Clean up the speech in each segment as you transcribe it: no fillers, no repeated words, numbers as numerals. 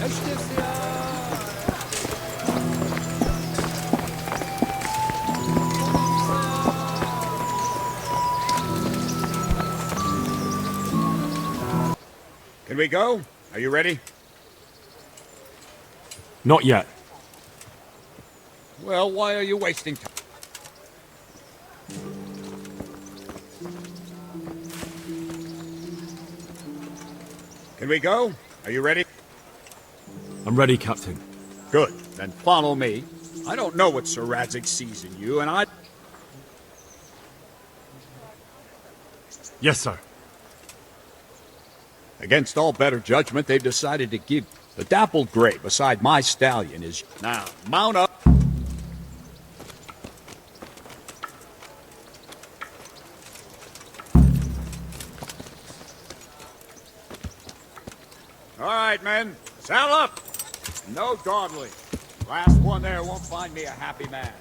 Can we go? Are you ready? Not yet. Well, why are you wasting time? Can we go? Are you ready? I'm ready, Captain. Good. Then follow me. I don't know what Sir Radzig sees in you, and I... Yes, sir. Against all better judgment, they've decided to give the dappled gray beside my stallion is... Now, mount up. All right, men. Saddle up. No dawdling. Last one there won't find me a happy man.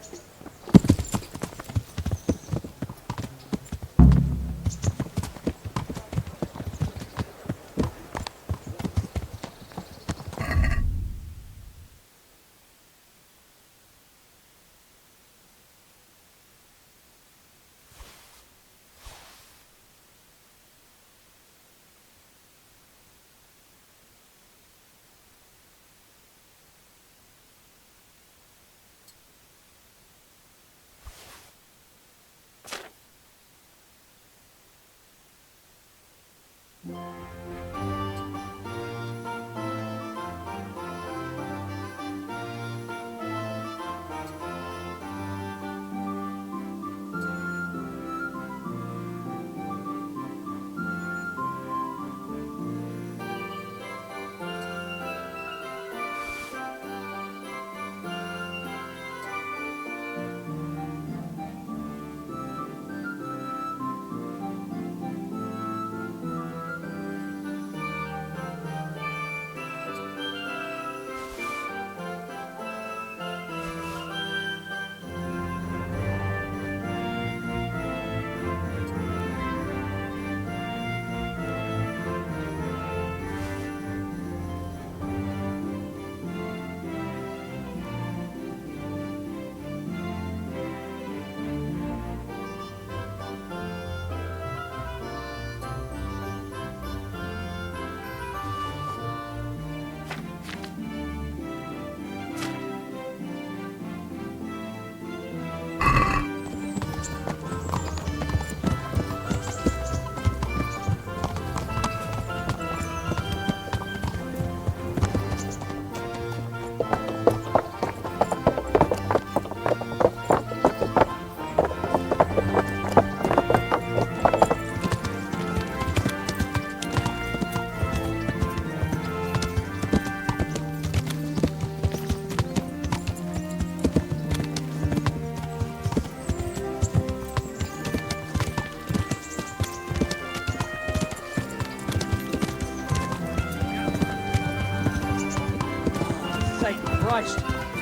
Christ,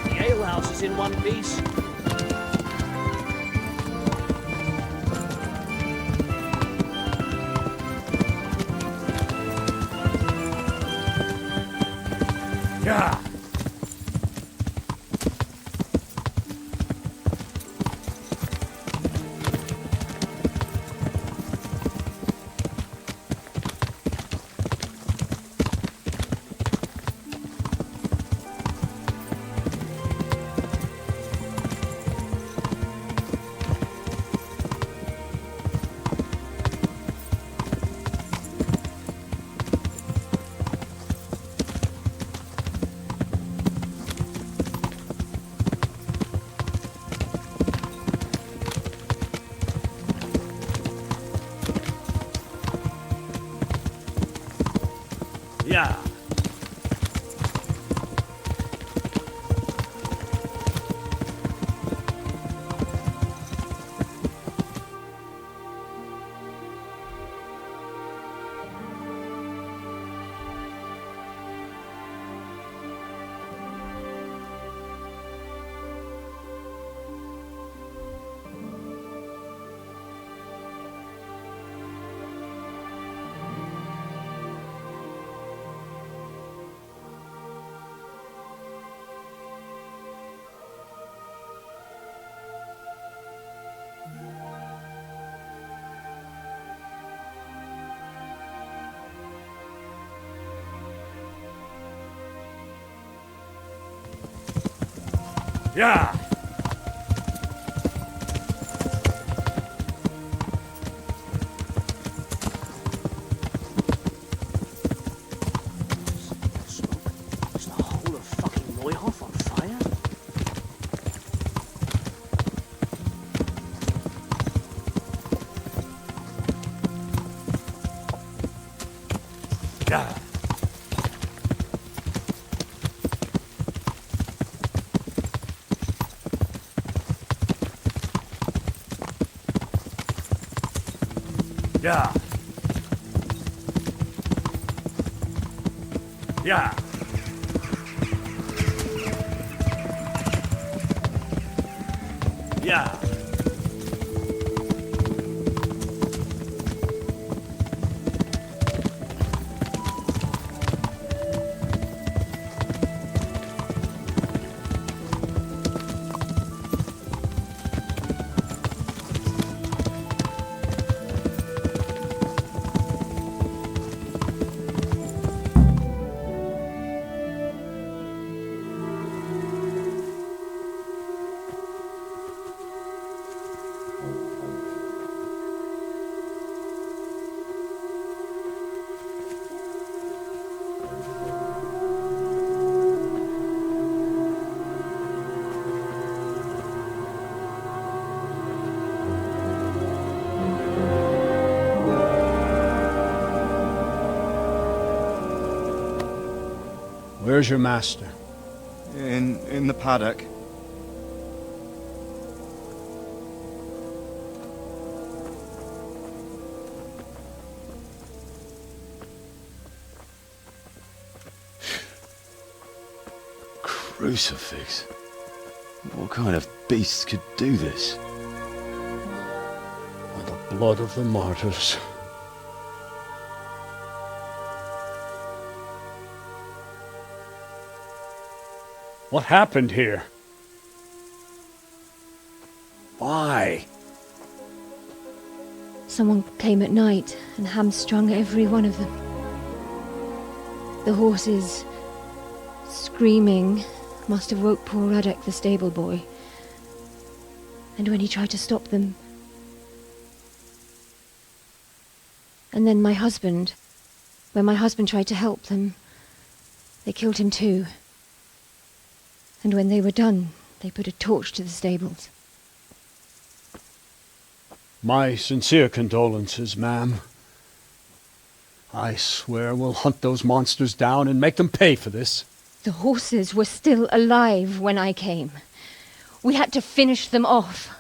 the alehouse is in one piece. Yeah. Yeah. Is the whole of fucking Neuhof on fire? Yeah. Yeah. Yeah. Yeah. Where's your master? In the paddock. Crucifix? What kind of beast could do this? By the blood of the martyrs. What happened here? Why? Someone came at night and hamstrung every one of them. The horses, screaming, must have woke poor Ruddock, the stable boy. And when he tried to stop them... And then my husband, when my husband tried to help them, they killed him too. And when they were done, they put a torch to the stables. My sincere condolences, ma'am. I swear we'll hunt those monsters down and make them pay for this. The horses were still alive when I came. We had to finish them off.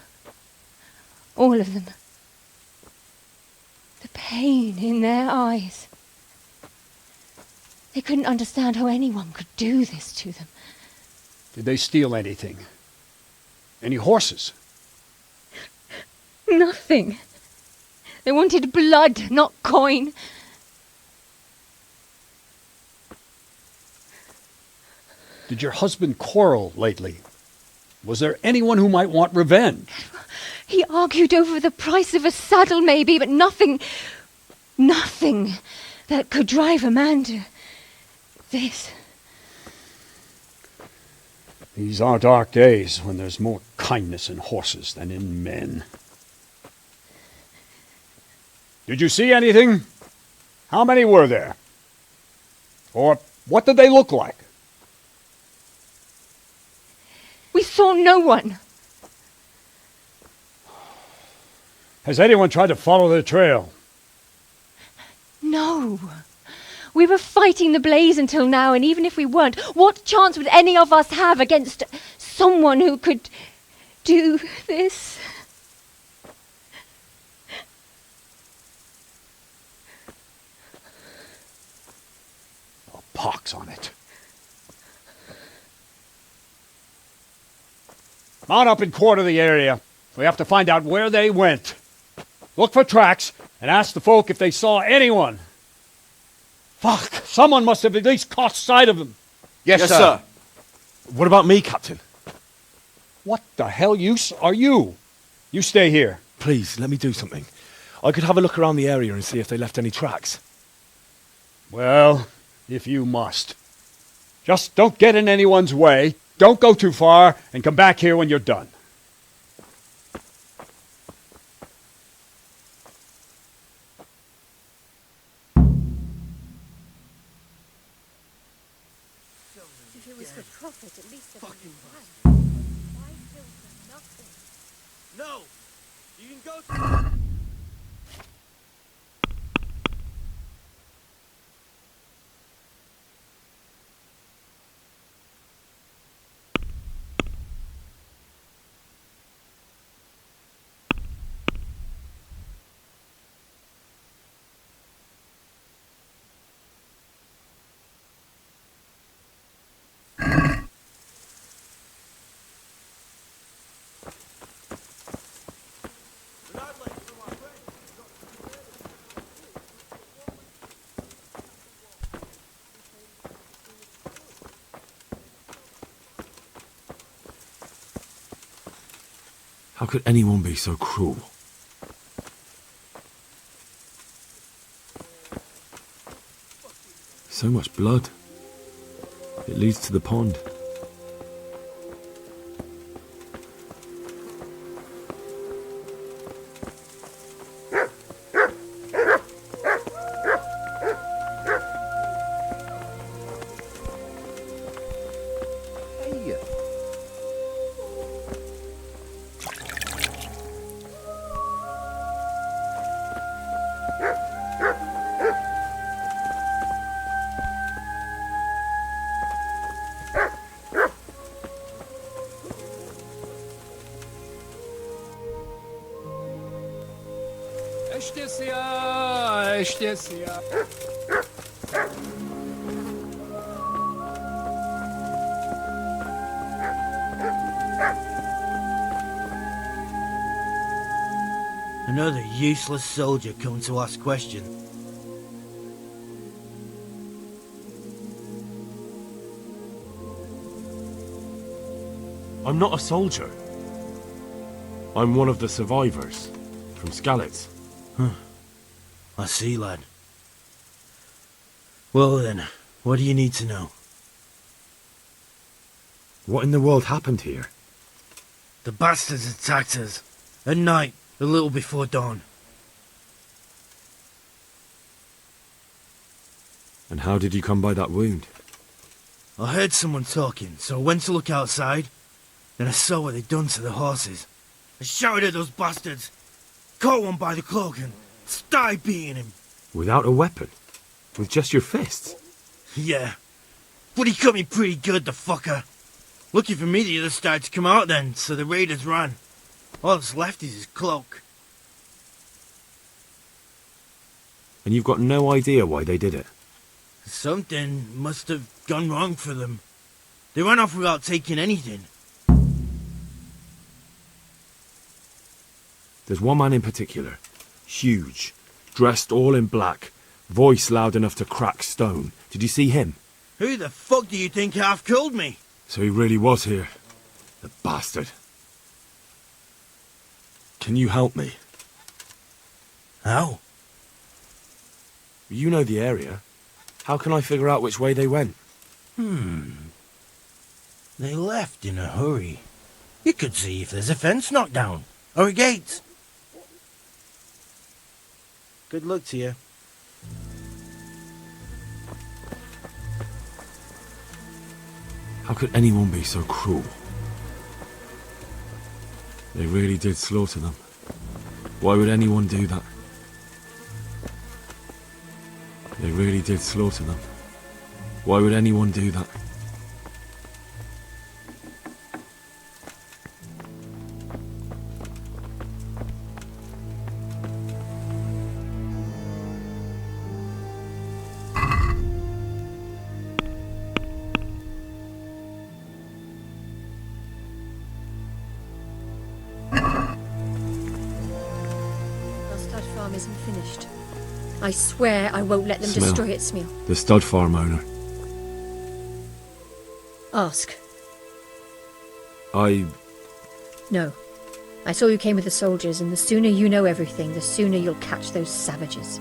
All of them. The pain in their eyes. They couldn't understand how anyone could do this to them. Did they steal anything? Any horses? Nothing. They wanted blood, not coin. Did your husband quarrel lately? Was there anyone who might want revenge? He argued over the price of a saddle, maybe, but nothing that could drive a man to this. These are dark days when there's more kindness in horses than in men. Did you see anything? How many were there? Or what did they look like? We saw no one. Has anyone tried to follow the trail? No. We were fighting the blaze until now, and even if we weren't, what chance would any of us have against someone who could do this? A pox on it. Mount up and quarter the area. We have to find out where they went. Look for tracks and ask the folk if they saw anyone. Fuck! Someone must have at least caught sight of them. Yes, sir. What about me, Captain? What the hell use are you? You stay here. Please, let me do something. I could have a look around the area and see if they left any tracks. Well, if you must. Just don't get in anyone's way. Don't go too far, and come back here when you're done. If it was for profit, at least there would be why kill for nothing? No! You can go. How could anyone be so cruel? So much blood. It leads to the pond. Another useless soldier coming to ask questions. I'm not a soldier. I'm one of the survivors from Skalitz. I see, lad. Well then, what do you need to know? What in the world happened here? The bastards attacked us. At night, a little before dawn. And how did you come by that wound? I heard someone talking, so I went to look outside. Then I saw what they'd done to the horses. I shouted at those bastards, caught one by the cloak and started beating him. Without a weapon? With just your fists? Yeah, but he cut me pretty good, the fucker. Lucky for me the others started to come out then, so the raiders ran. All that's left is his cloak. And you've got no idea why they did it? Something must have gone wrong for them. They ran off without taking anything. There's one man in particular. Huge. Dressed all in black. Voice loud enough to crack stone. Did you see him? Who the fuck do you think half killed me? So he really was here. The bastard. Can you help me? How? You know the area. How can I figure out which way they went? They left in a hurry. You could see if there's a fence knocked down. Or a gate. Good luck to you. How could anyone be so cruel? They really did slaughter them. Why would anyone do that? They really did slaughter them. Why would anyone do that? Isn't finished. I swear I won't let them Smil. destroy it, Smil. The stud farm owner. Ask. No. I saw you came with the soldiers, and the sooner you know everything, the sooner you'll catch those savages.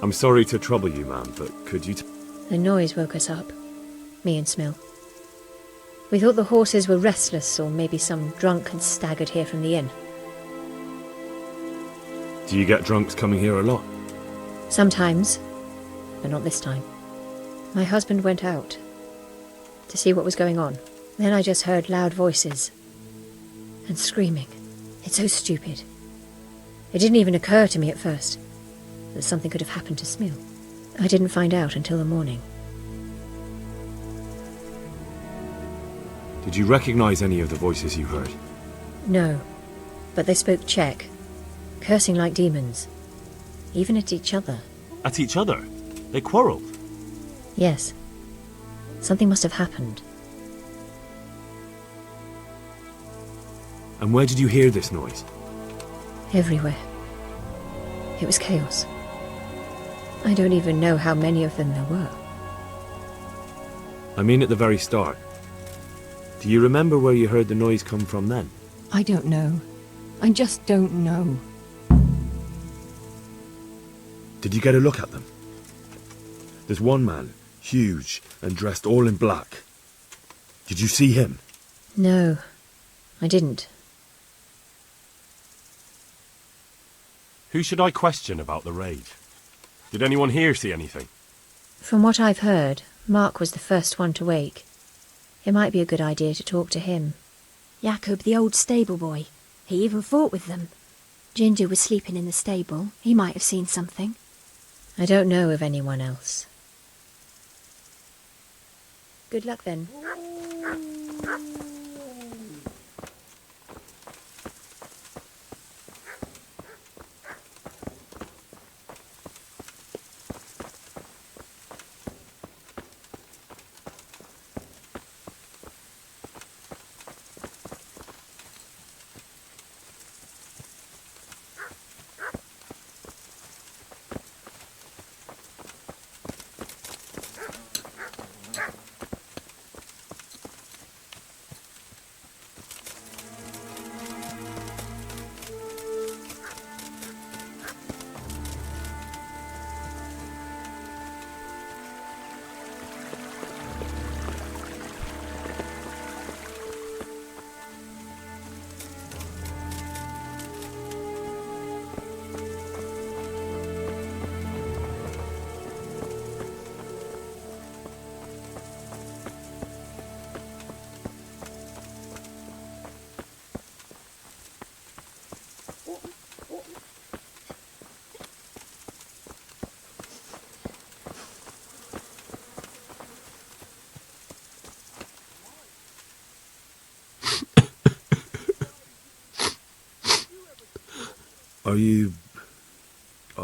I'm sorry to trouble you, man, but could you The noise woke us up. Me and Smil. We thought the horses were restless, or maybe some drunk had staggered here from the inn. Do you get drunks coming here a lot? Sometimes, but not this time. My husband went out to see what was going on. Then I just heard loud voices and screaming. It's so stupid. It didn't even occur to me at first that something could have happened to Smil. I didn't find out until the morning. Did you recognize any of the voices you heard? No, but they spoke Czech, cursing like demons, even at each other. At each other? They quarreled? Yes, something must have happened. And where did you hear this noise? Everywhere. It was chaos. I don't even know how many of them there were. I mean at the very start. Do you remember where you heard the noise come from then? I don't know. I just don't know. Did you get a look at them? There's one man, huge and dressed all in black. Did you see him? No, I didn't. Who should I question about the raid? Did anyone here see anything? From what I've heard, Mark was the first one to wake. It might be a good idea to talk to him. Jacob, the old stable boy. He even fought with them. Ginger was sleeping in the stable. He might have seen something. I don't know of anyone else. Good luck then.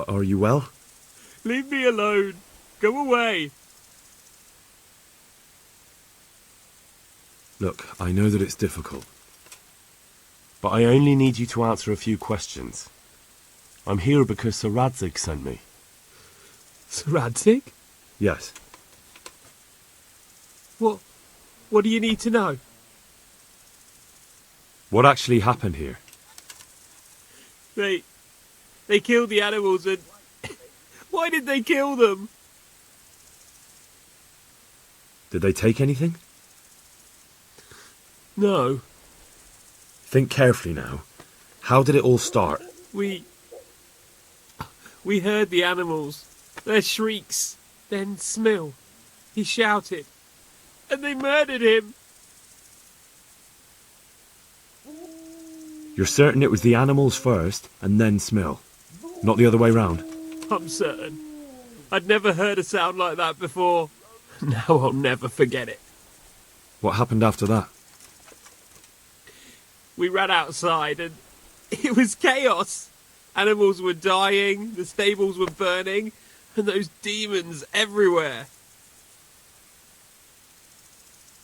Are you well? Leave me alone. Go away. Look, I know that it's difficult. But I only need you to answer a few questions. I'm here because Sir Radzig sent me. Sir Radzig? Yes. What do you need to know? What actually happened here? They killed the animals and... Why did they kill them? Did they take anything? No. Think carefully now. How did it all start? We heard the animals, their shrieks, then Smil. He shouted, and they murdered him. You're certain it was the animals first, and then Smil? Not the other way round? I'm certain. I'd never heard a sound like that before. Now I'll never forget it. What happened after that? We ran outside and it was chaos. Animals were dying, the stables were burning, and those demons everywhere.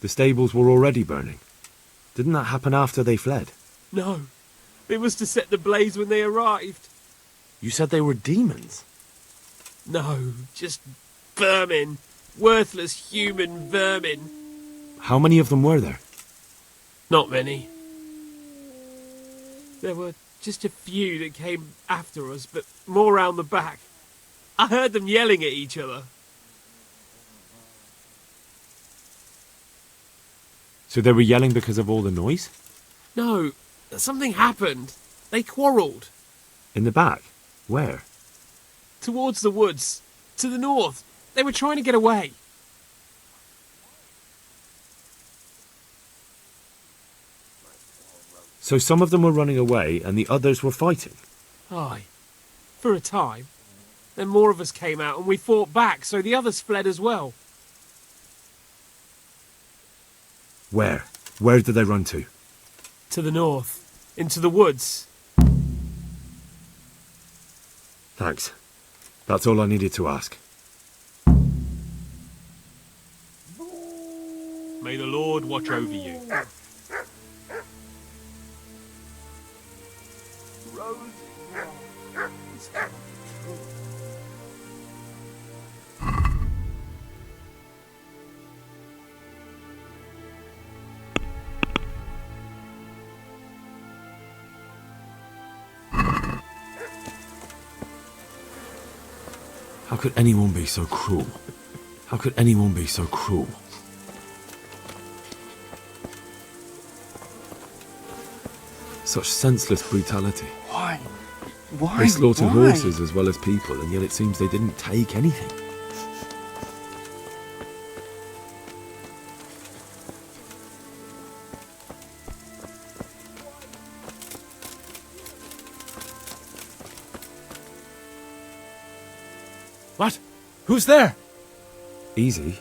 The stables were already burning. Didn't that happen after they fled? No, they must have set the blaze when they arrived. You said they were demons? No, just vermin. Worthless human vermin. How many of them were there? Not many. There were just a few that came after us, but more round the back. I heard them yelling at each other. So they were yelling because of all the noise? No, something happened. They quarrelled. In the back? Where? Towards the woods. To the north. They were trying to get away. So some of them were running away and the others were fighting? Aye. For a time. Then more of us came out and we fought back, so the others fled as well. Where? Where did they run to? To the north. Into the woods. Thanks. That's all I needed to ask. May the Lord watch over you. How could anyone be so cruel? How could anyone be so cruel? Such senseless brutality. Why? Why? They slaughtered Why? horses as well as people, and yet it seems they didn't take anything. What? Who's there? Easy.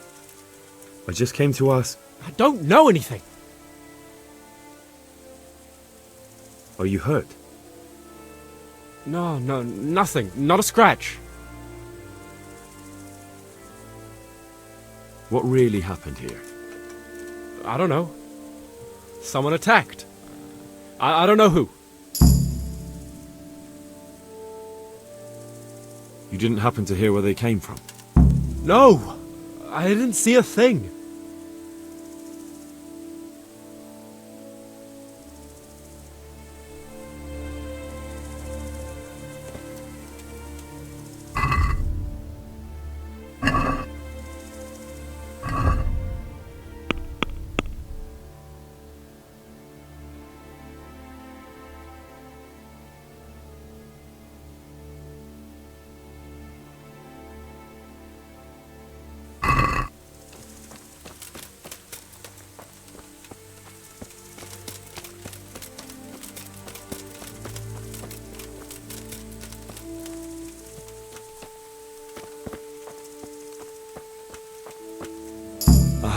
I just came to ask, I don't know anything. are you hurt? No, nothing. Not a scratch. What really happened here? I don't know. Someone attacked. I don't know who. You didn't happen to hear where they came from? No! I didn't see a thing.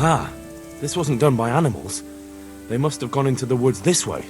Aha! This wasn't done by animals. They must have gone into the woods this way.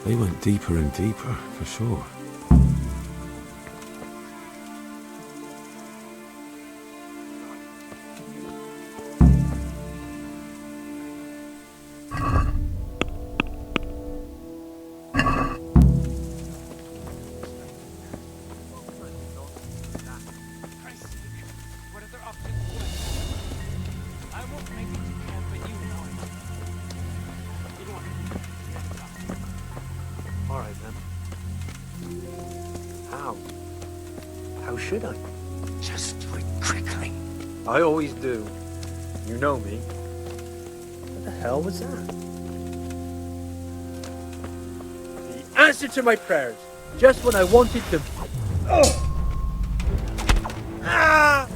They went deeper and deeper, for sure. should I? Just do it quickly. I always do. You know me. What the hell was that? The answer to my prayers. Just when I wanted them. Oh! Ah!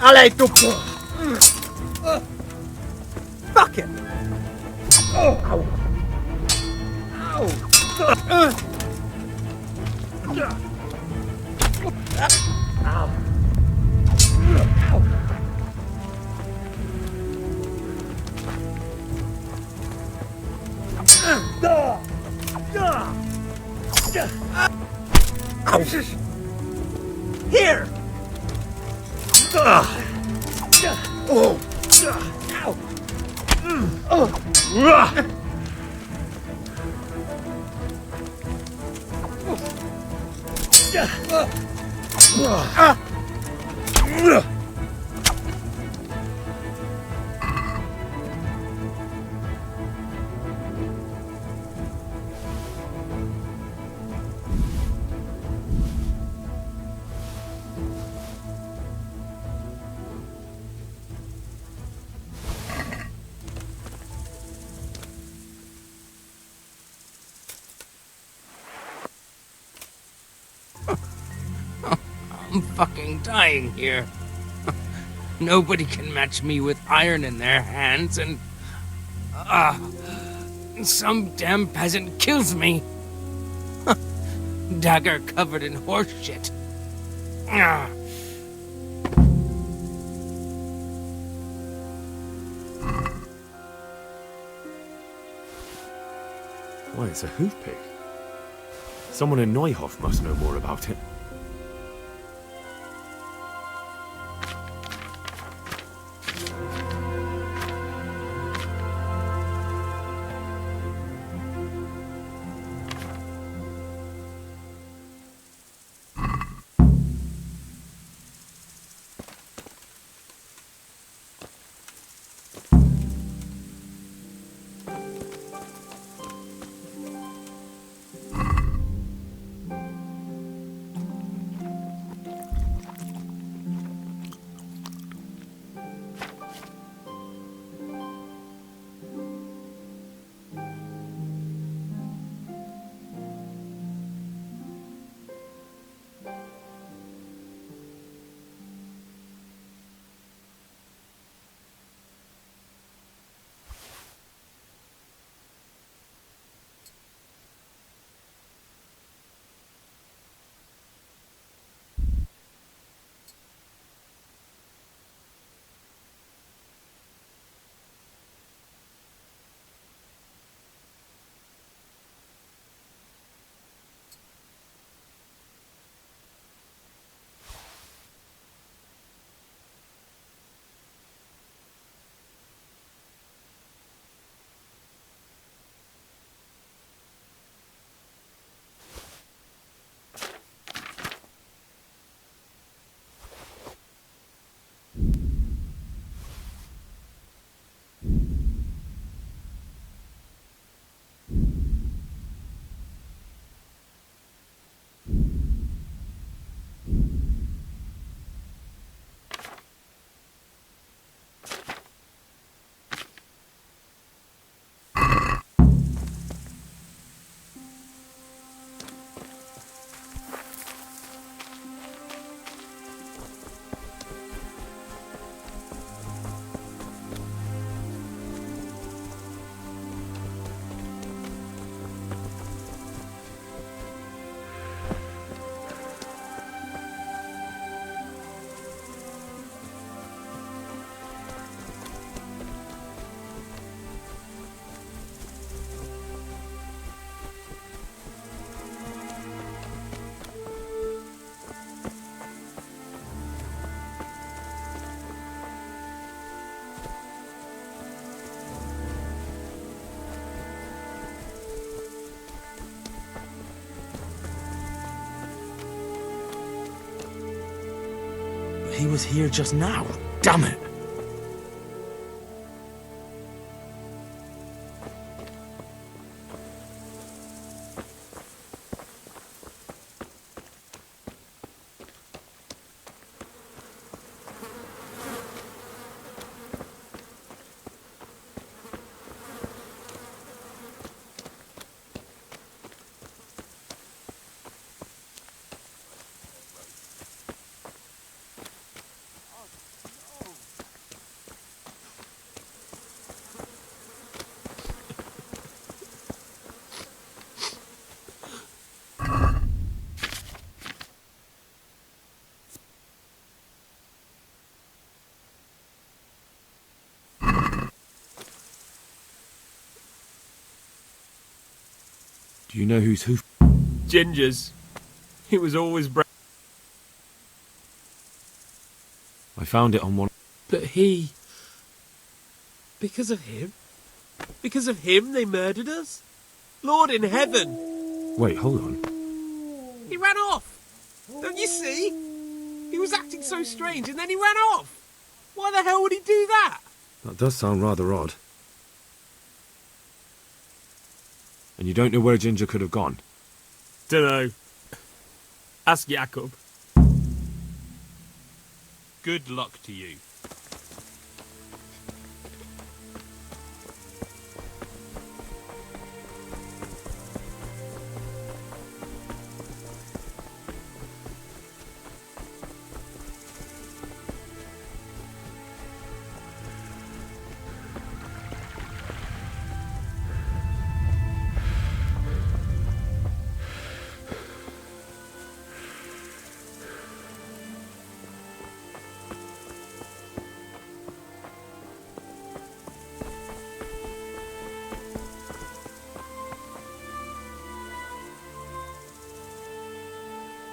Allez, topo! Fuck it! Ow! Ow! Here! Oh! Ow! I'm fucking dying here. Nobody can match me with iron in their hands, and some damn peasant kills me. Dagger covered in horse shit. Why, it's a hoof pick. Someone in Neuhof must know more about it. He was here just now. Damn it! Do you know whose hoof? Ginger's. He was always I found it on one. But he... Because of him? Because of him they murdered us? Lord in heaven! Wait, hold on. He ran off! Don't you see? He was acting so strange and then he ran off! Why the hell would he do that? That does sound rather odd. And you don't know where Ginger could have gone? Dunno. Ask Jacob. Good luck to you.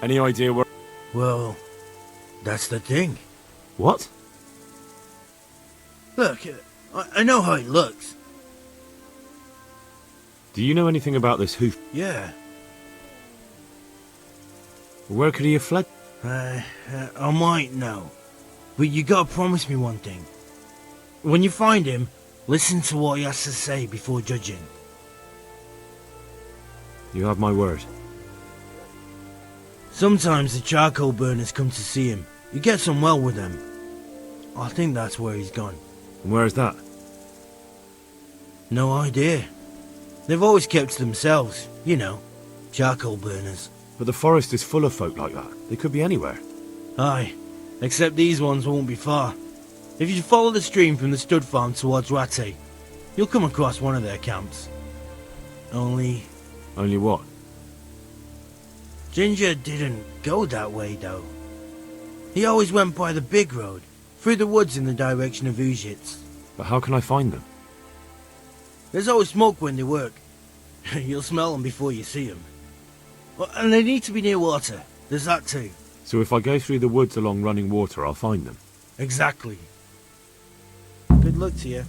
Any idea where... Well, that's the thing. What? Look, I know how it looks. Do you know anything about this hoof? Yeah. Where could he have fled? I might know. But you gotta promise me one thing. When you find him, listen to what he has to say before judging. You have my word. Sometimes the charcoal burners come to see him. He gets on well with them. I think that's where he's gone. And where is that? No idea. They've always kept to themselves, you know, charcoal burners. But the forest is full of folk like that. They could be anywhere. Aye, except these ones won't be far. If you follow the stream from the stud farm towards Rate, you'll come across one of their camps. Only what? Ginger didn't go that way, though. He always went by the big road, through the woods in the direction of Ujits. But how can I find them? There's always smoke when they work. You'll smell them before you see them. Well, and they need to be near water. There's that too. So if I go through the woods along running water, I'll find them? Exactly. Good luck to you.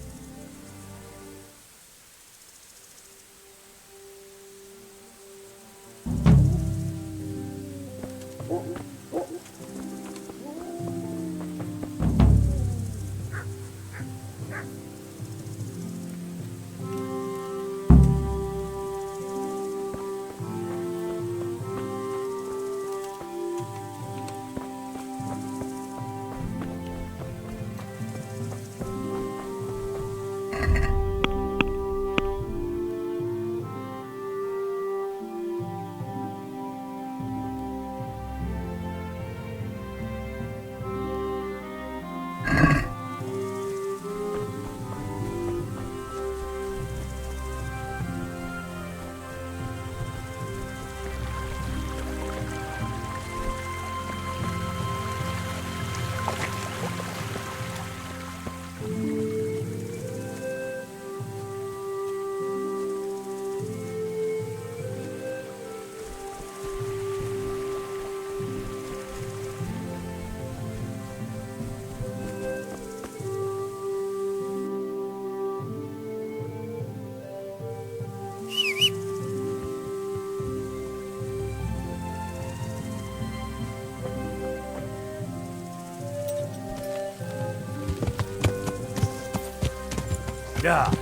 Yeah.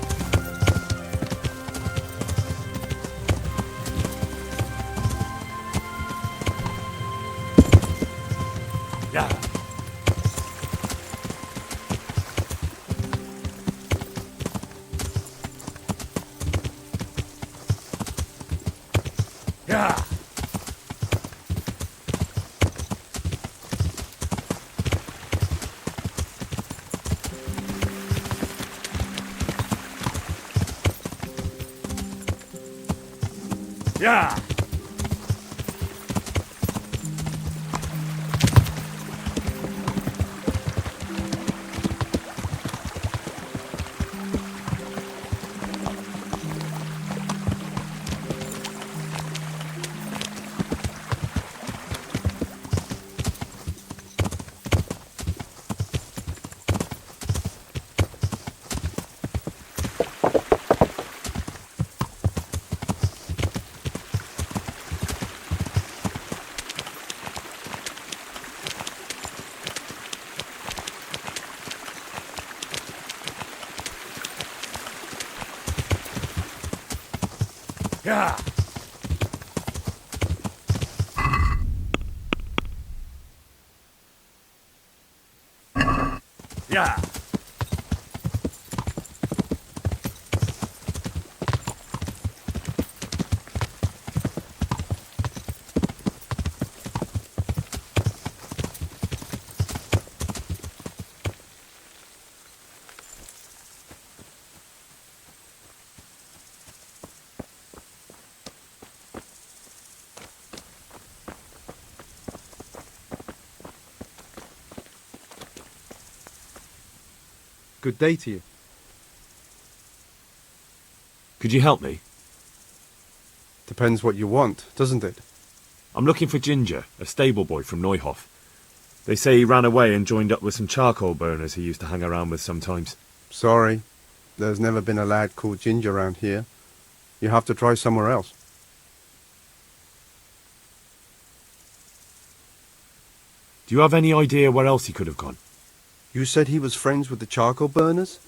Yeah. Yeah. Yeah. Yeah. Yeah. Good day to you. Could you help me? Depends what you want, doesn't it? I'm looking for Ginger, a stable boy from Neuhof. They say he ran away and joined up with some charcoal burners he used to hang around with sometimes. Sorry, there's never been a lad called Ginger around here. You have to try somewhere else. Do you have any idea where else he could have gone? You said he was friends with the charcoal burners?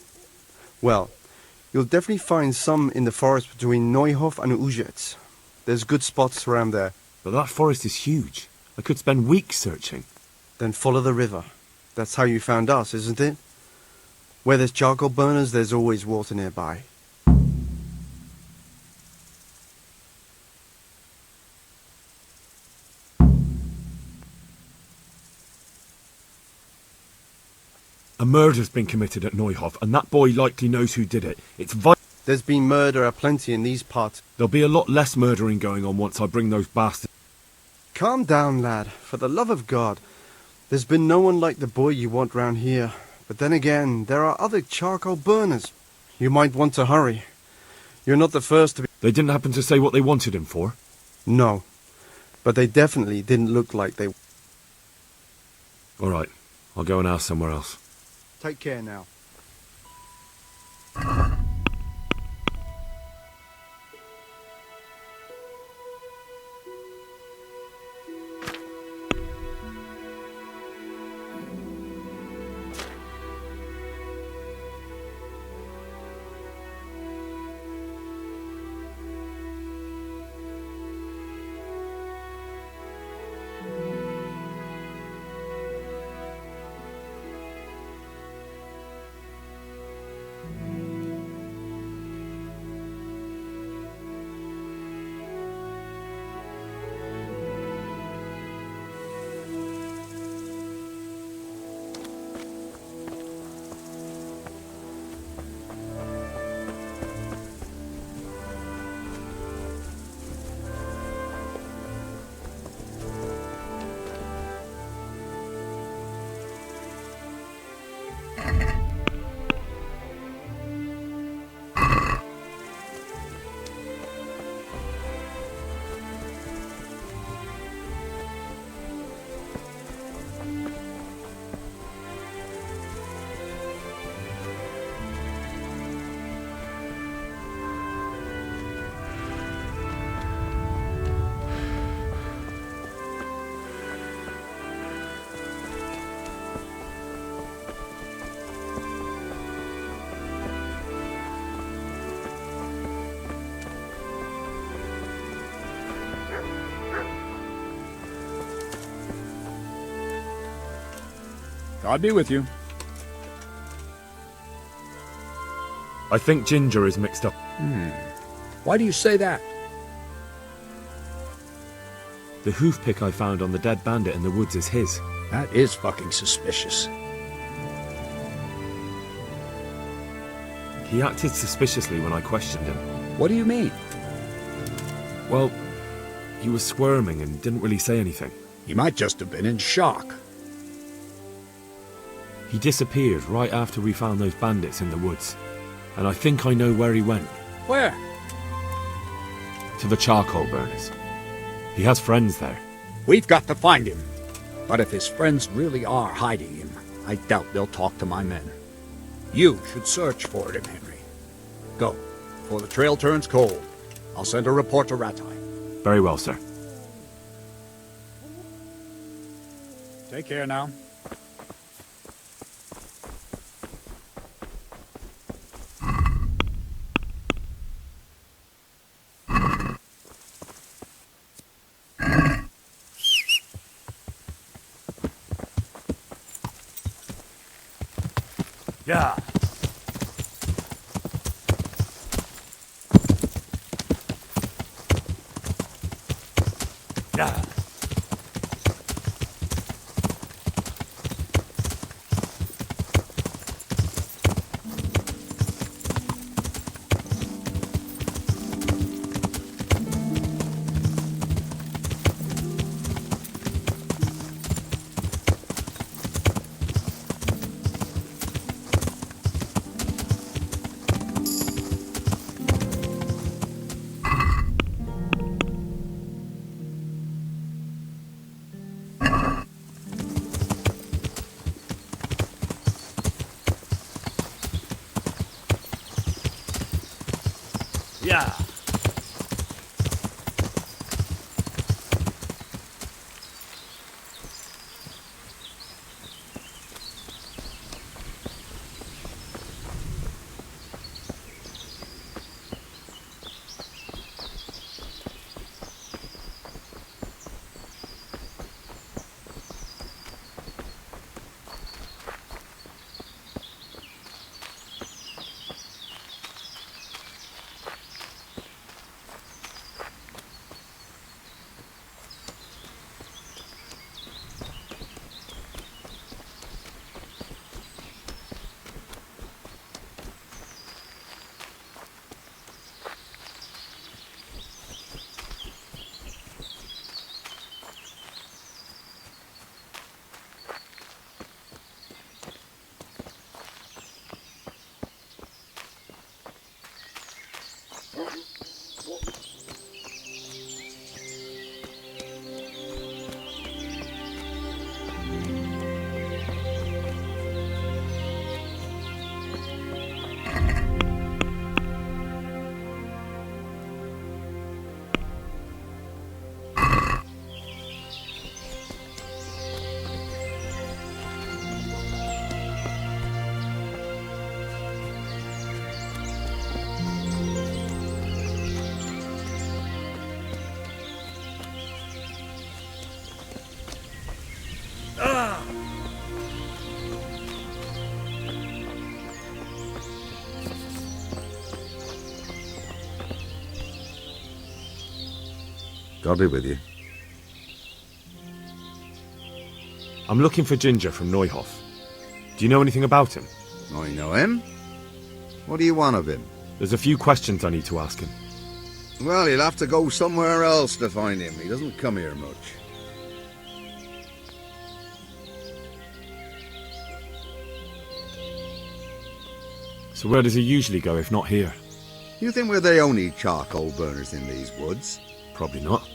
Well, you'll definitely find some in the forest between Neuhof and Uzets. There's good spots around there. But that forest is huge. I could spend weeks searching. Then follow the river. That's how you found us, isn't it? Where there's charcoal burners, there's always water nearby. A murder's been committed at Neuhof, and that boy likely knows who did it. It's There's been murder aplenty in these parts. There'll be a lot less murdering going on once I bring those bastards. Calm down, lad. For the love of God. There's been no one like the boy you want round here. But then again, there are other charcoal burners. You might want to hurry. You're not the first to be... They didn't happen to say what they wanted him for? No. But they definitely didn't look like they... All right. I'll go and ask somewhere else. Take care now. God be with you. I think Ginger is mixed up. Why do you say that? The hoof pick I found on the dead bandit in the woods is his. That is fucking suspicious. He acted suspiciously when I questioned him. What do you mean? Well, he was squirming and didn't really say anything. He might just have been in shock. He disappeared right after we found those bandits in the woods. And I think I know where he went. Where? To the charcoal burners. He has friends there. We've got to find him. But if his friends really are hiding him, I doubt they'll talk to my men. You should search for him, Henry. Go, before the trail turns cold. I'll send a report to Rattay. Very well, sir. Take care now. Yeah. Yeah. Yeah. God be with you. I'm looking for Ginger from Neuhof. Do you know anything about him? I know him. What do you want of him? There's a few questions I need to ask him. Well, you'll have to go somewhere else to find him. He doesn't come here much. So where does he usually go if not here? You think we're the only charcoal burners in these woods? Probably not.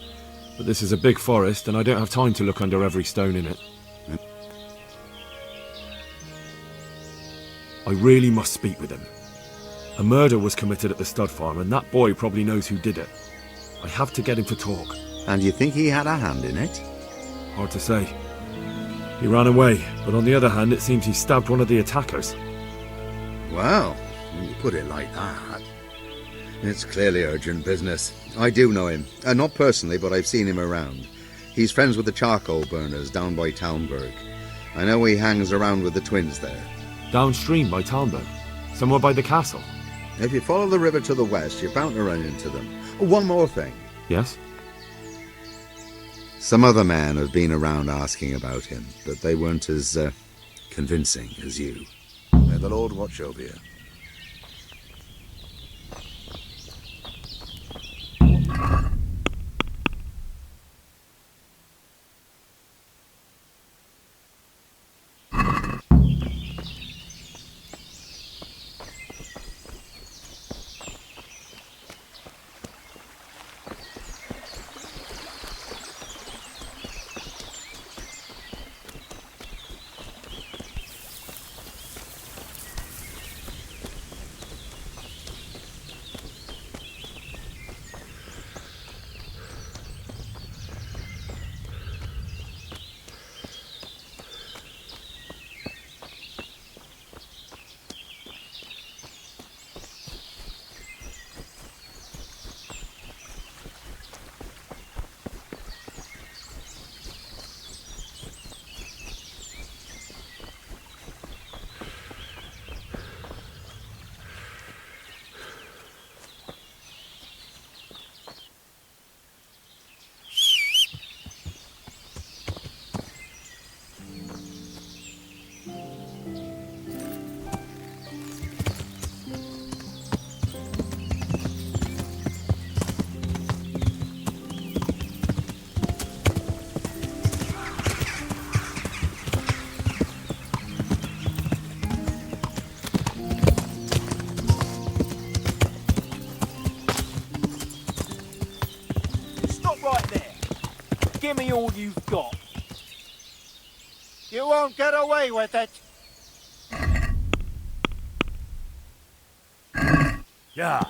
But this is a big forest and I don't have time to look under every stone in it. I really must speak with him. A murder was committed at the stud farm and that boy probably knows who did it. I have to get him to talk. And you think he had a hand in it? Hard to say. He ran away, but on the other hand it seems he stabbed one of the attackers. Well, when you put it like that, it's clearly urgent business. I do know him. Not personally, but I've seen him around. He's friends with the charcoal burners down by Townburg. I know he hangs around with the twins there. Downstream by town, then? Somewhere by the castle? If you follow the river to the west, you're bound to run into them. One more thing. Yes? Some other men have been around asking about him, but they weren't as convincing as you. May the Lord watch over you. Give me all you've got. You won't get away with it. Yeah.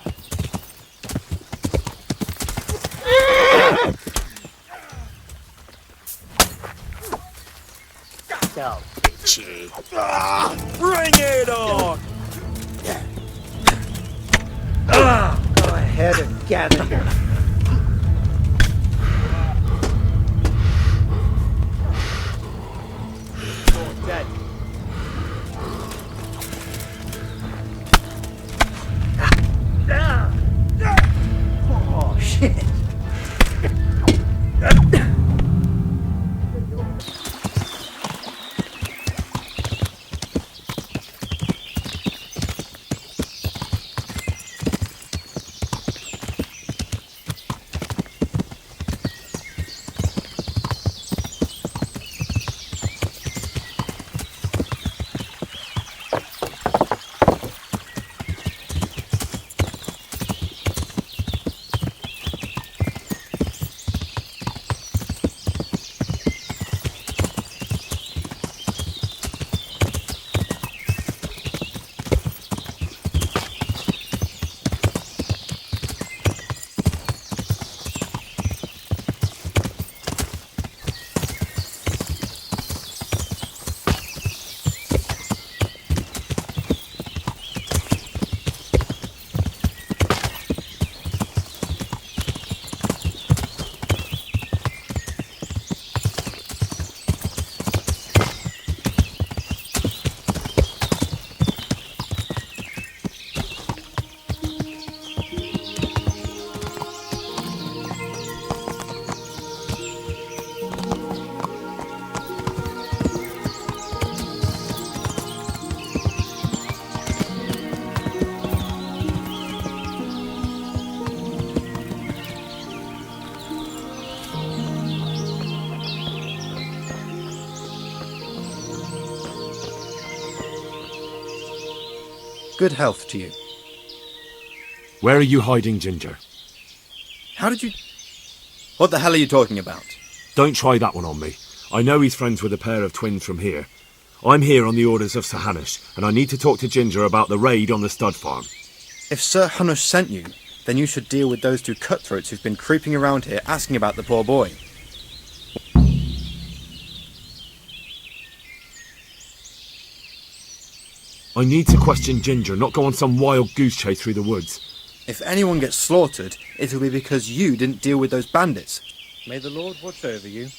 Go, bitchy. Bring it on! Go ahead and gather your... Dead. Oh, shit. Good health to you. Where are you hiding, Ginger? How did you... What the hell are you talking about? Don't try that one on me. I know he's friends with a pair of twins from here. I'm here on the orders of Sir Hanush, and I need to talk to Ginger about the raid on the stud farm. If Sir Hanush sent you, then you should deal with those two cutthroats who've been creeping around here asking about the poor boy. I need to question Ginger, not go on some wild goose chase through the woods. If anyone gets slaughtered, it'll be because you didn't deal with those bandits. May the Lord watch over you.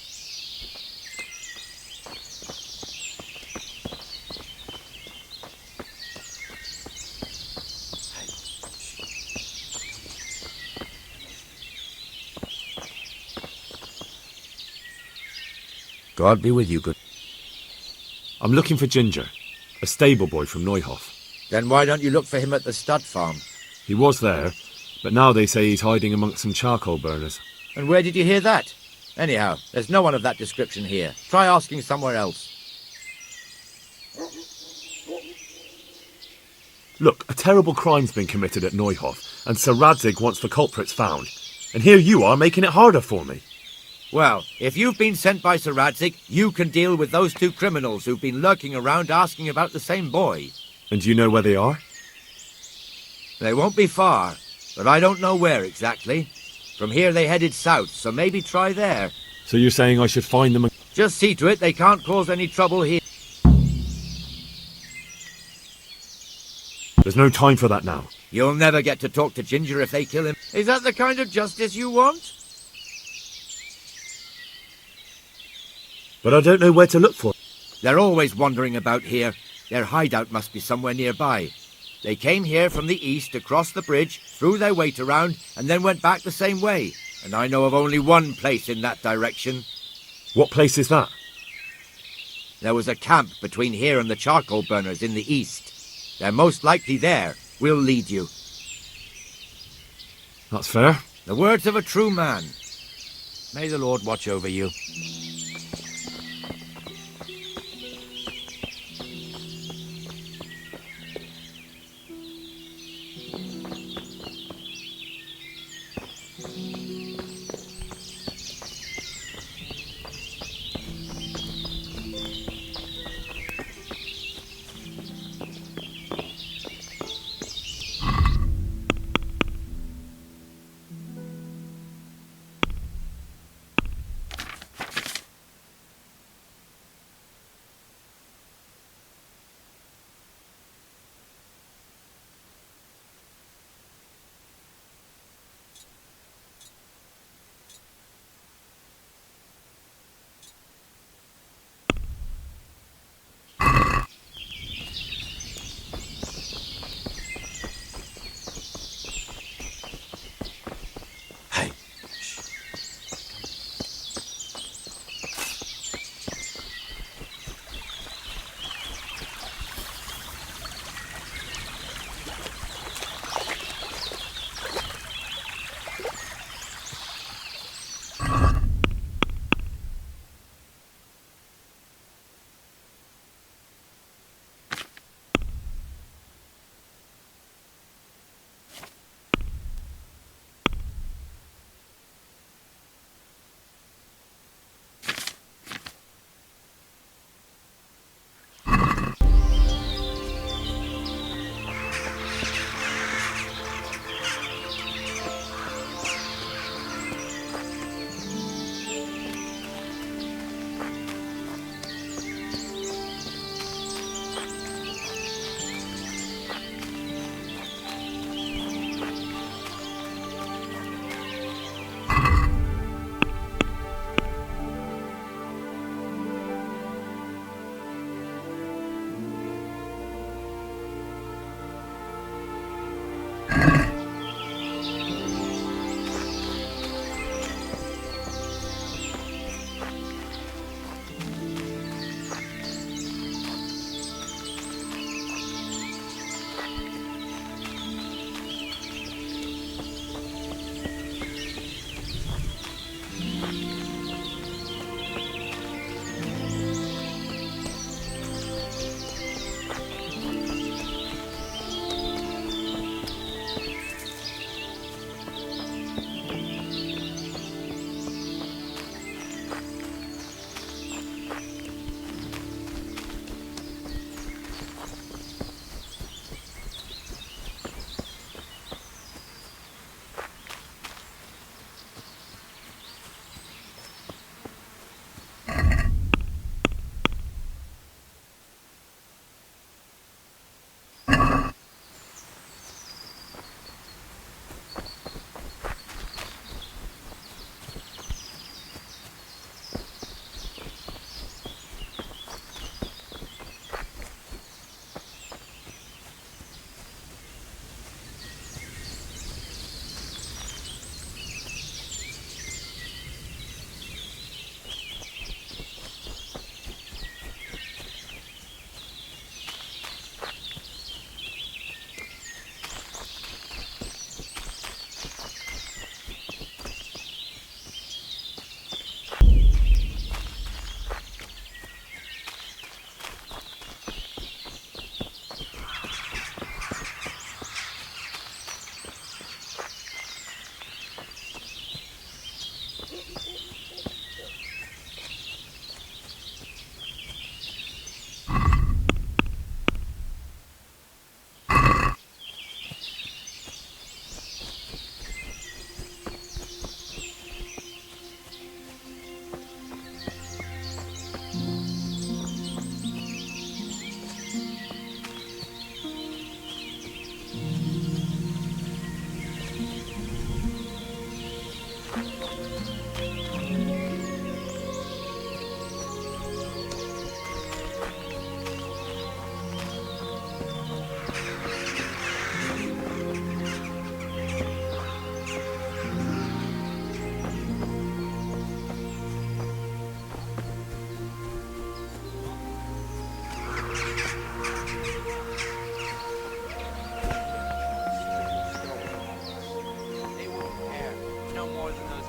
God be with you, good. I'm looking for Ginger, a stable boy from Neuhof. Then why don't you look for him at the stud farm? He was there, but now they say he's hiding amongst some charcoal burners. And where did you hear that? Anyhow, there's no one of that description here. Try asking somewhere else. Look, a terrible crime's been committed at Neuhof, and Sir Radzig wants the culprits found. And here you are making it harder for me. Well, if you've been sent by Sir Radzig, you can deal with those two criminals who've been lurking around asking about the same boy. And do you know where they are? They won't be far, but I don't know where exactly. From here they headed south, so maybe try there. So you're saying I should find them and... Just see to it they can't cause any trouble here. There's no time for that now. You'll never get to talk to Ginger if they kill him. Is that the kind of justice you want? But I don't know where to look for. They're always wandering about here. Their hideout must be somewhere nearby. They came here from the east, across the bridge, threw their weight around, and then went back the same way. And I know of only one place in that direction. What place is that? There was a camp between here and the charcoal burners in the east. They're most likely there. We'll lead you. That's fair. The words of a true man. May the Lord watch over you.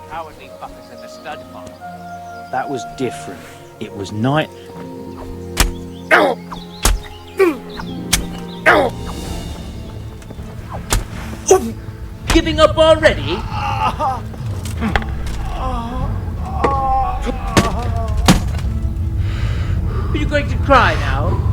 cowardly fuckers in the stud farm. That was different. It was night. Giving up already? Are you going to cry now?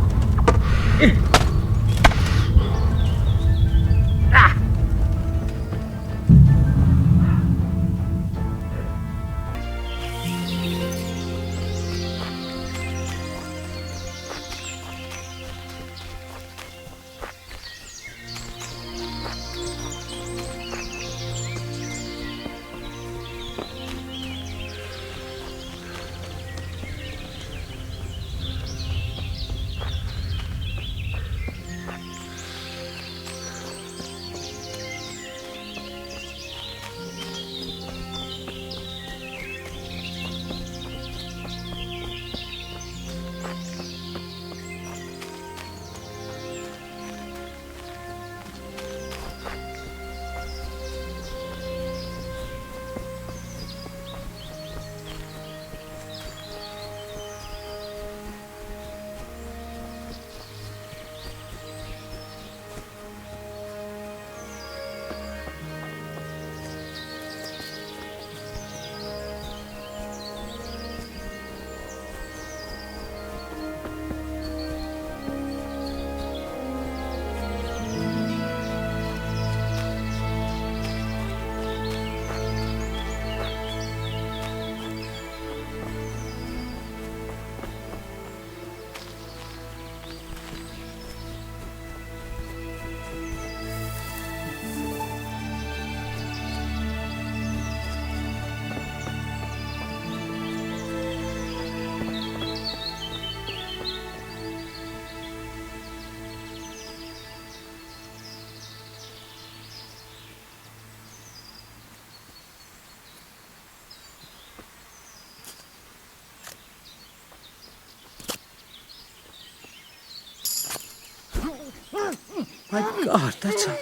My God, that's a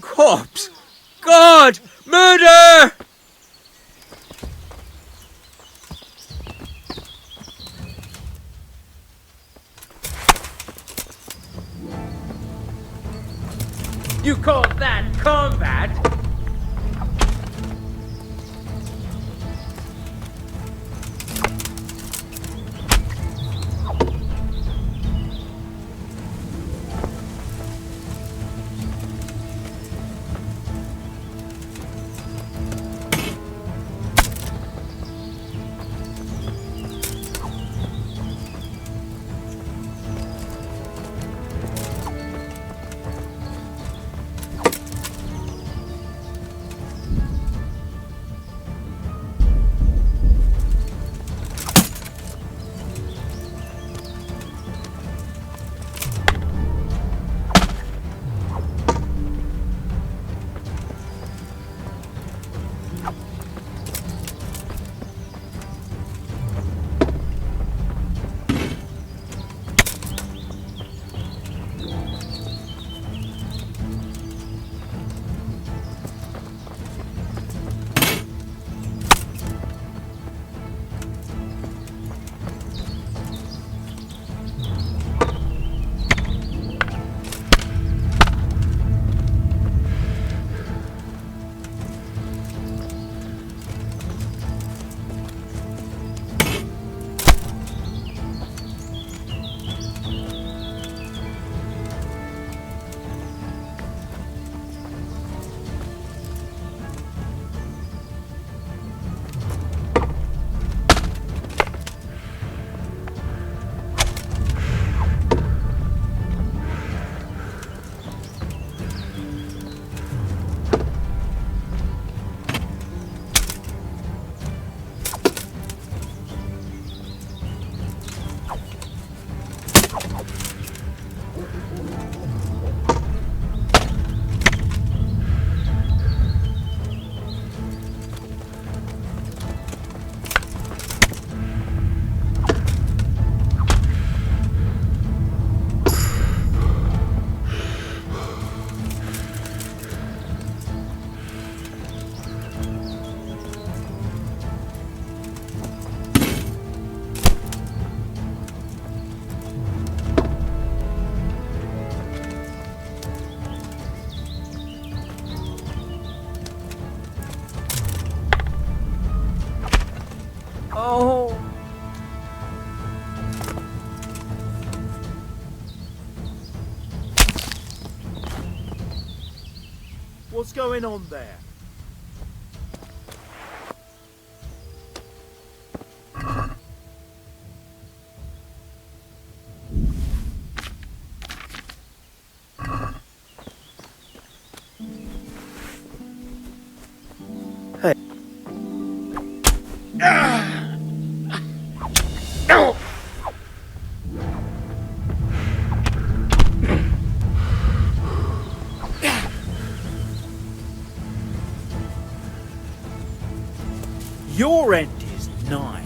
corpse! God! Murder! You call that combat? What's going on there? Hey. Your end is nigh.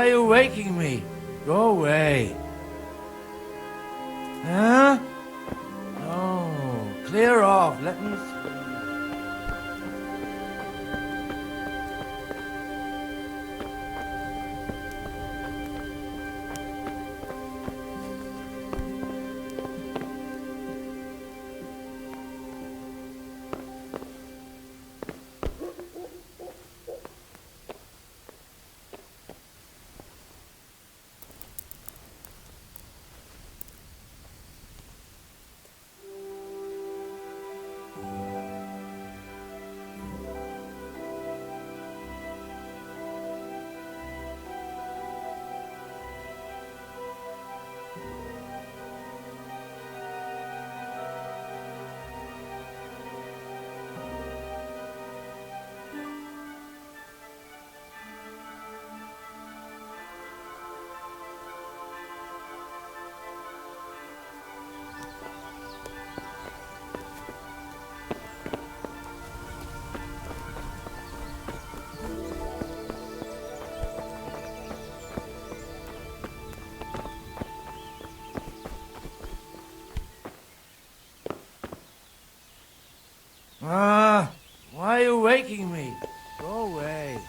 Why are you waking me? Go away. Huh? No. Clear off. Let me... Why are you waking me? Go away.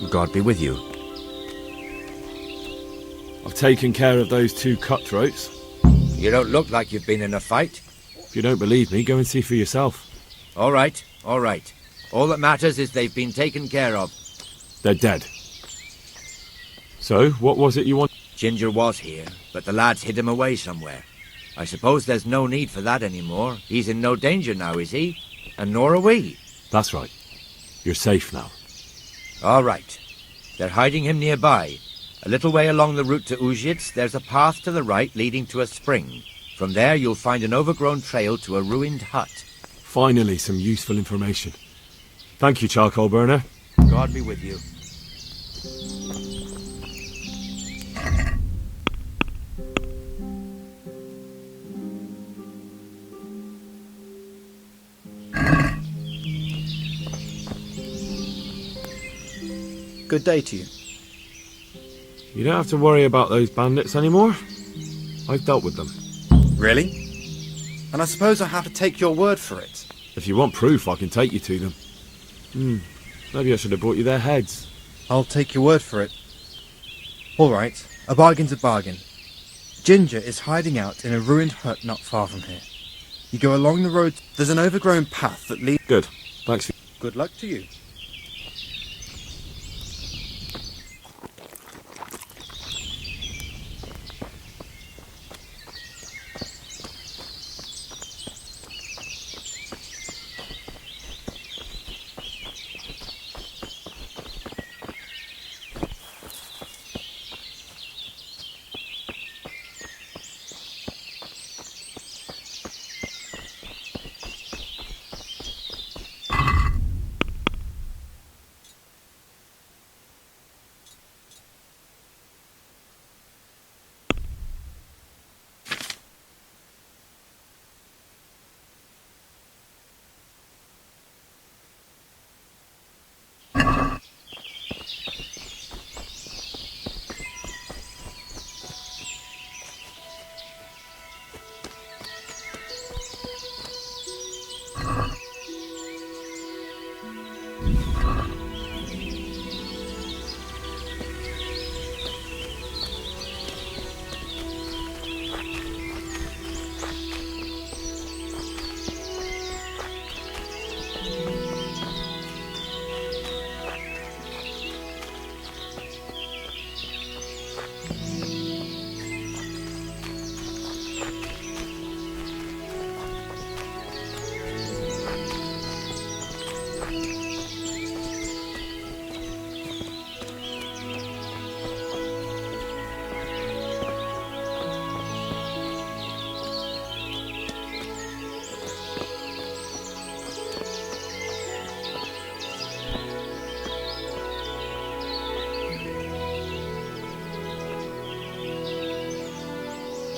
God be with you. I've taken care of those two cutthroats. You don't look like you've been in a fight. If you don't believe me, go and see for yourself. All right, all right. All that matters is they've been taken care of. They're dead. So, what was it you want? Ginger was here, but the lads hid him away somewhere. I suppose there's no need for that anymore. He's in no danger now, is he? And nor are we. That's right. You're safe now. All right. They're hiding him nearby. A little way along the route to Uzhitz, there's a path to the right leading to a spring. From there, you'll find an overgrown trail to a ruined hut. Finally, some useful information. Thank you, charcoal burner. God be with you. Good day to you. You don't have to worry about those bandits anymore. I've dealt with them. Really? And I suppose I have to take your word for it. If you want proof, I can take you to them. Maybe I should have brought you their heads. I'll take your word for it. All right, a bargain's a bargain. Ginger is hiding out in a ruined hut not far from here. You go along the road, there's an overgrown path that leads... Good. Thanks. Good luck to you.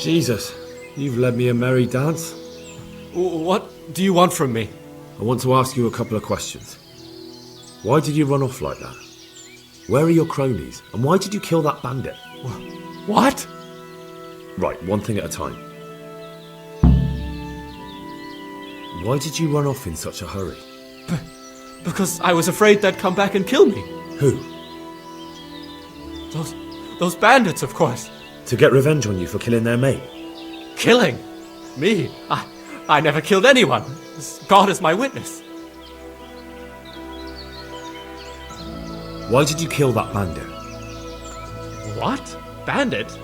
Jesus, you've led me a merry dance. What do you want from me? I want to ask you a couple of questions. Why did you run off like that? Where are your cronies? And why did you kill that bandit? What? Right, one thing at a time. Why did you run off in such a hurry? Because I was afraid they'd come back and kill me. Who? Those bandits, of course. To get revenge on you for killing their mate? Killing? Me? I never killed anyone. God is my witness. Why did you kill that bandit? What? Bandit?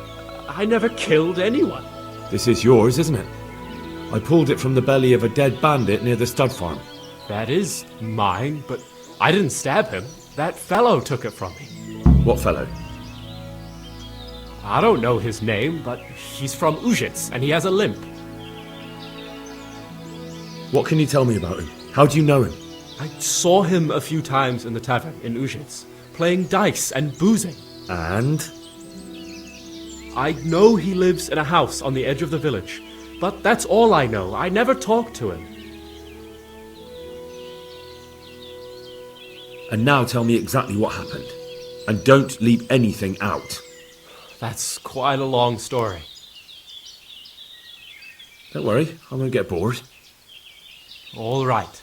I never killed anyone. This is yours, isn't it? I pulled it from the belly of a dead bandit near the stud farm. That is mine, but I didn't stab him. That fellow took it from me. What fellow? I don't know his name, but he's from Ujits, and he has a limp. What can you tell me about him? How do you know him? I saw him a few times in the tavern in Ujits, playing dice and boozing. And? I know he lives in a house on the edge of the village, but that's all I know. I never talked to him. And now tell me exactly what happened. And don't leave anything out. That's quite a long story. Don't worry, I won't get bored. All right.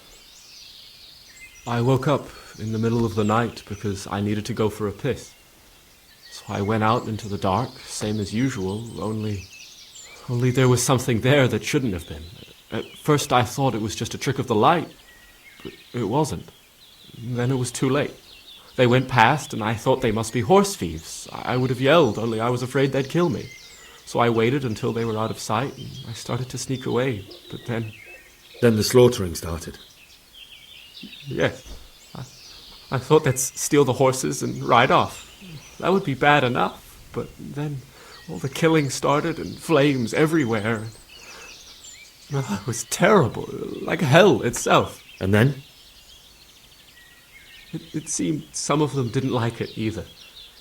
I woke up in the middle of the night because I needed to go for a piss. So I went out into the dark, same as usual, only there was something there that shouldn't have been. At first I thought it was just a trick of the light, but it wasn't. Then it was too late. They went past, and I thought they must be horse thieves. I would have yelled, only I was afraid they'd kill me. So I waited until they were out of sight, and I started to sneak away, but then... Then the slaughtering started? Yes. I thought they'd steal the horses and ride off. That would be bad enough, but then all the killing started, and flames everywhere. It was terrible, like hell itself. And then? It seemed some of them didn't like it either.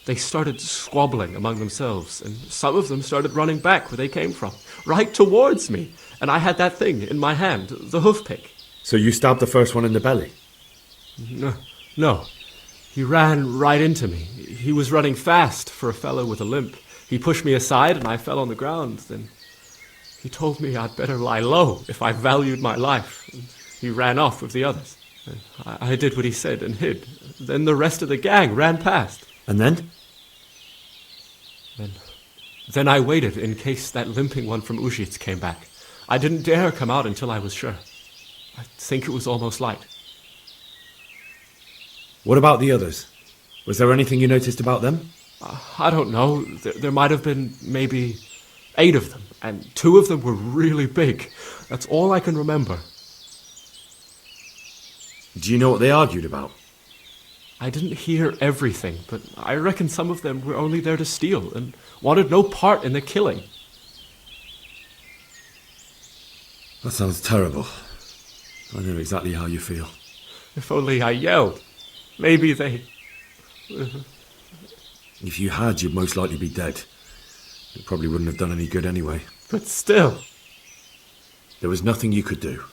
They started squabbling among themselves, and some of them started running back where they came from, right towards me. And I had that thing in my hand, the hoof pick. So you stabbed the first one in the belly? No. He ran right into me. He was running fast for a fellow with a limp. He pushed me aside and I fell on the ground. Then he told me I'd better lie low if I valued my life. And he ran off with the others. I did what he said and hid. Then the rest of the gang ran past. And then? Then I waited in case that limping one from Ujits came back. I didn't dare come out until I was sure. I think it was almost light. What about the others? Was there anything you noticed about them? I don't know. There might have been maybe 8 of them, and 2 of them were really big. That's all I can remember. Do you know what they argued about? I didn't hear everything, but I reckon some of them were only there to steal and wanted no part in the killing. That sounds terrible. I know exactly how you feel. If only I yelled. Maybe they... If you had, you'd most likely be dead. It probably wouldn't have done any good anyway. But still... There was nothing you could do.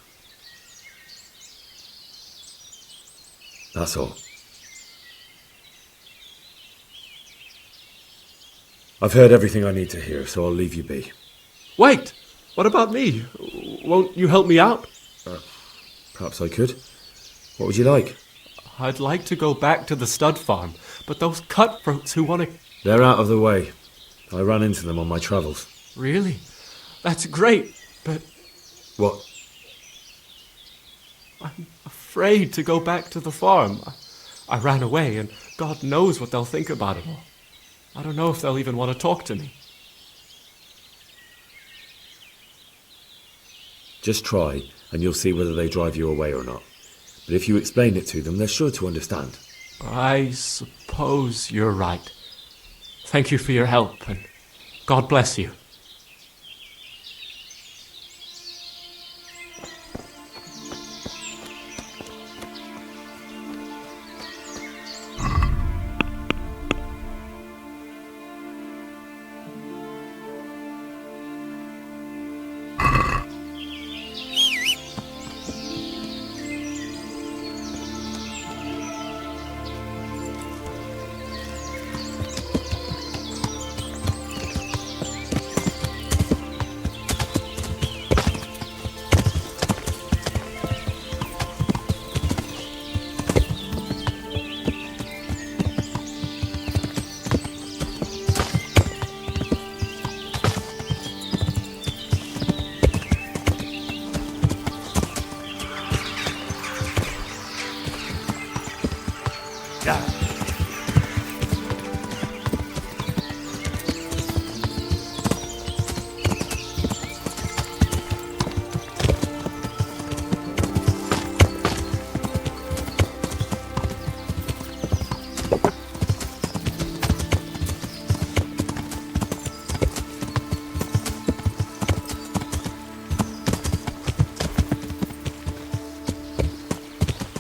That's all. I've heard everything I need to hear, so I'll leave you be. Wait! What about me? Won't you help me out? Perhaps I could. What would you like? I'd like to go back to the stud farm, but those cutthroats who want to... They're out of the way. I ran into them on my travels. Really? That's great, but... What? I'm afraid to go back to the farm. I ran away, and God knows what they'll think about it all. I don't know if they'll even want to talk to me. Just try, and you'll see whether they drive you away or not. But if you explain it to them, they're sure to understand. I suppose you're right. Thank you for your help, and God bless you.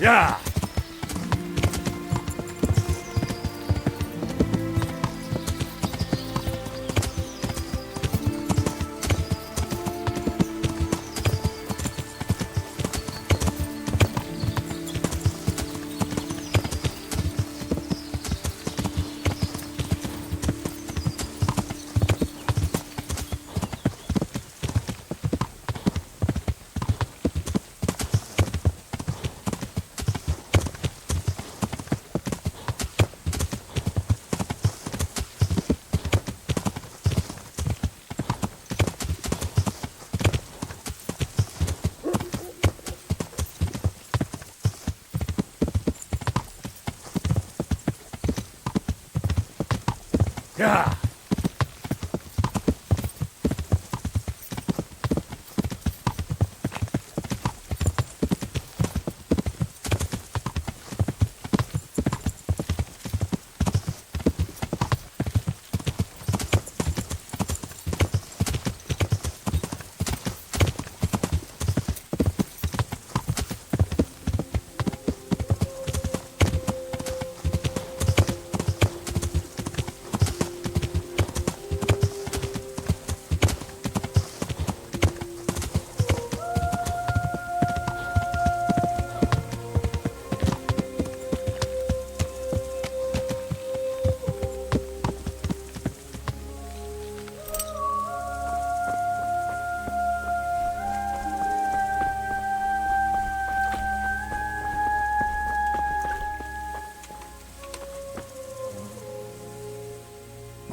Yeah. Yeah.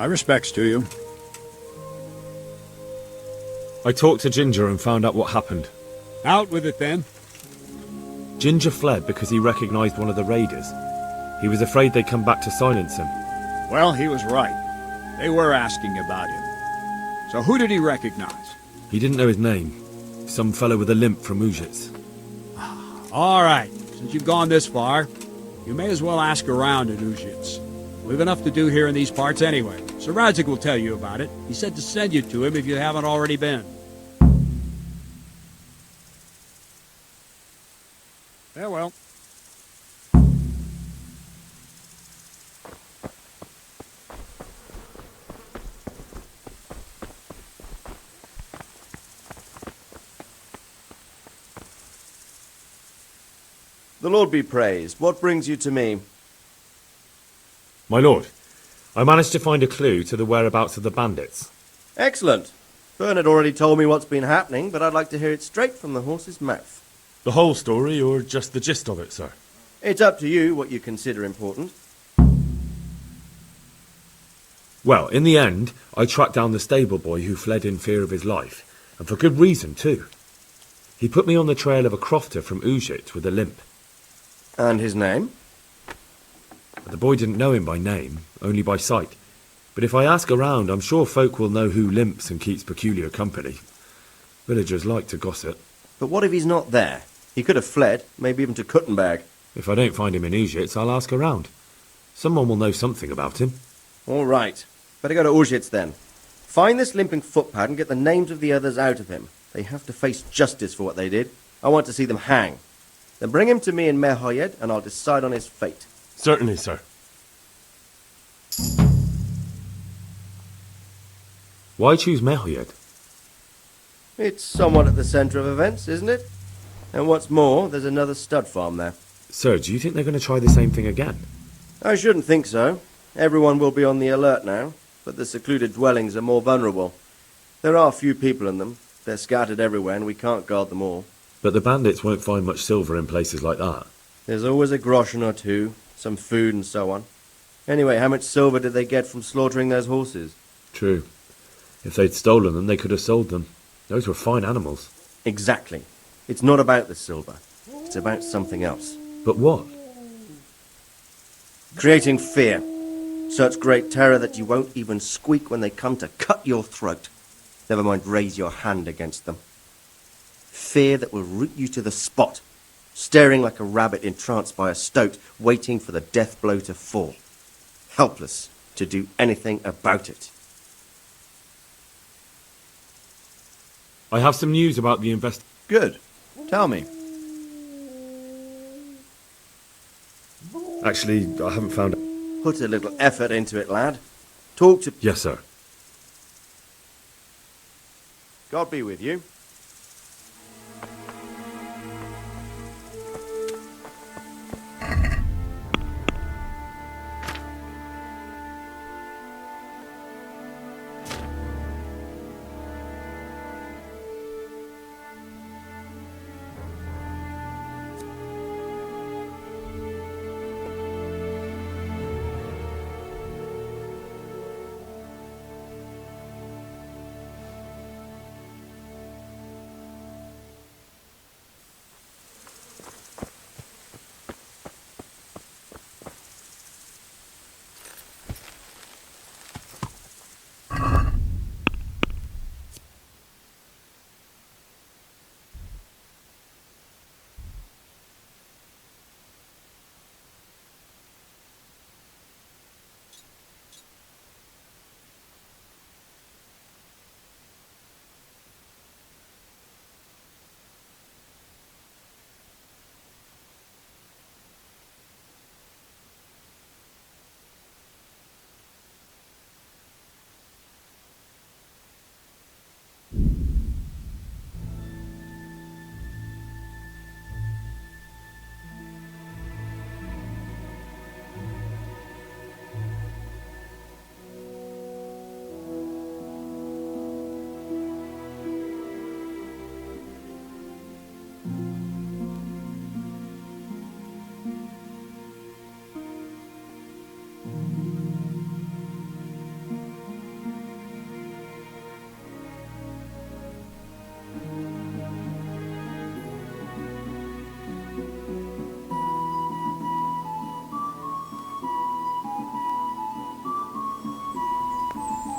My respects to you. I talked to Ginger and found out what happened. Out with it then. Ginger fled because he recognized one of the raiders. He was afraid they'd come back to silence him. Well, he was right. They were asking about him. So who did he recognize? He didn't know his name. Some fellow with a limp from Ujits. All right. Since you've gone this far, you may as well ask around at Ujits. We've enough to do here in these parts anyway. Sir Radzik will tell you about it. He said to send you to him if you haven't already been. Farewell. The Lord be praised. What brings you to me? My lord, I managed to find a clue to the whereabouts of the bandits. Excellent. Bernard already told me what's been happening, but I'd like to hear it straight from the horse's mouth. The whole story, or just the gist of it, sir? It's up to you what you consider important. Well, in the end, I tracked down the stable boy who fled in fear of his life, and for good reason, too. He put me on the trail of a crofter from Ujit with a limp. And his name? The boy didn't know him by name, only by sight. But if I ask around, I'm sure folk will know who limps and keeps peculiar company. Villagers like to gossip. But what if he's not there? He could have fled, maybe even to Kuttenberg. If I don't find him in Ujits, I'll ask around. Someone will know something about him. All right. Better go to Ujits then. Find this limping footpad and get the names of the others out of him. They have to face justice for what they did. I want to see them hang. Then bring him to me in Mehoyed and I'll decide on his fate. Certainly, sir. Why choose Mehoyed? It's somewhat at the centre of events, isn't it? And what's more, there's another stud farm there. Sir, do you think they're going to try the same thing again? I shouldn't think so. Everyone will be on the alert now, but the secluded dwellings are more vulnerable. There are few people in them. They're scattered everywhere and we can't guard them all. But the bandits won't find much silver in places like that. There's always a groschen or two, some food and so on. Anyway, how much silver did they get from slaughtering those horses? True. If they'd stolen them, they could have sold them. Those were fine animals. Exactly. It's not about the silver. It's about something else. But what? Creating fear. Such great terror that you won't even squeak when they come to cut your throat. Never mind raise your hand against them. Fear that will root you to the spot, staring like a rabbit entranced by a stoat, waiting for the death blow to fall. Helpless to do anything about it. I have some news about the Good. Tell me. Actually, I haven't found... Put a little effort into it, lad. Talk to... Yes, sir. God be with you.